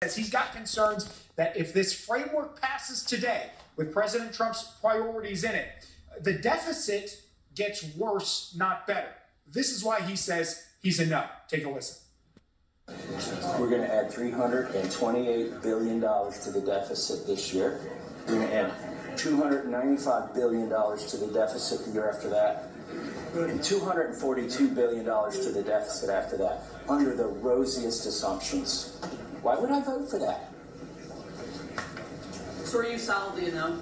says he's got concerns that if this framework passes today with President Trump's priorities in it, the deficit gets worse, not better. This is why he says he's a no. Take a listen. We're going to add $328 billion to the deficit this year. We're going to add $295 billion to the deficit the year after that, and $242 billion to the deficit after that, under the rosiest assumptions. Why would I vote for that? So are you solidly a no?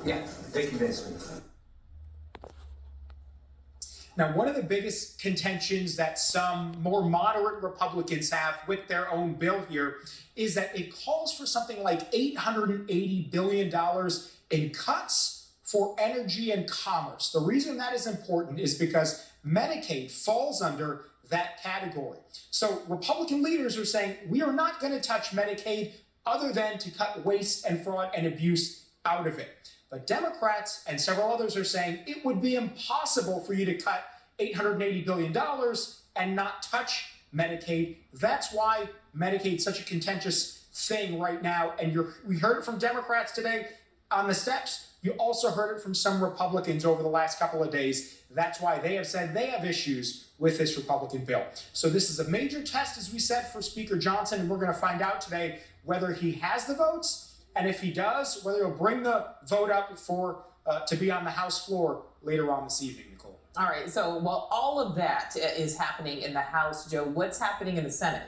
Yeah, they convinced me. Now, one of the biggest contentions that some more moderate Republicans have with their own bill here is that it calls for something like $880 billion in cuts for energy and commerce. The reason that is important is because Medicaid falls under that category. So Republican leaders are saying, we are not going to touch Medicaid other than to cut waste and fraud and abuse out of it. But Democrats and several others are saying it would be impossible for you to cut $880 billion and not touch Medicaid. That's why Medicaid's such a contentious thing right now. And we heard it from Democrats today on the steps. You also heard it from some Republicans over the last couple of days. That's why they have said they have issues with this Republican bill. So this is a major test, as we said, for Speaker Johnson, and we're going to find out today whether he has the votes, and if he does, whether he'll bring the vote up for to be on the House floor later on this evening, Nicole. All right, so while all of that is happening in the House, Joe, what's happening in the Senate?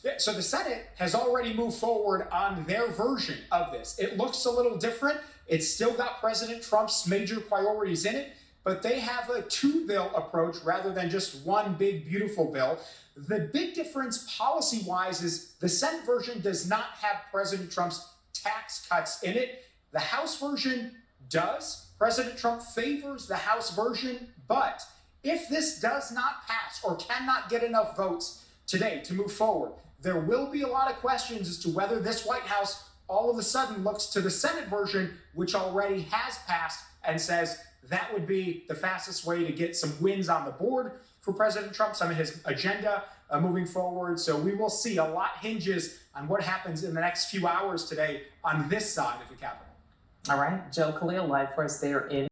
Yeah, so the Senate has already moved forward on their version of this. It looks a little different. It's still got President Trump's major priorities in it, but they have a two-bill approach rather than just one big, beautiful bill. The big difference policy-wise is the Senate version does not have President Trump's tax cuts in it. The House version does. President Trump favors the House version, but if this does not pass or cannot get enough votes today to move forward, there will be a lot of questions as to whether this White House all of a sudden looks to the Senate version, which already has passed, and says that would be the fastest way to get some wins on the board for President Trump, some of his agenda moving forward. So we will see. A lot hinges on what happens in the next few hours today on this side of the Capitol. All right, Joe Khalil, live for us there in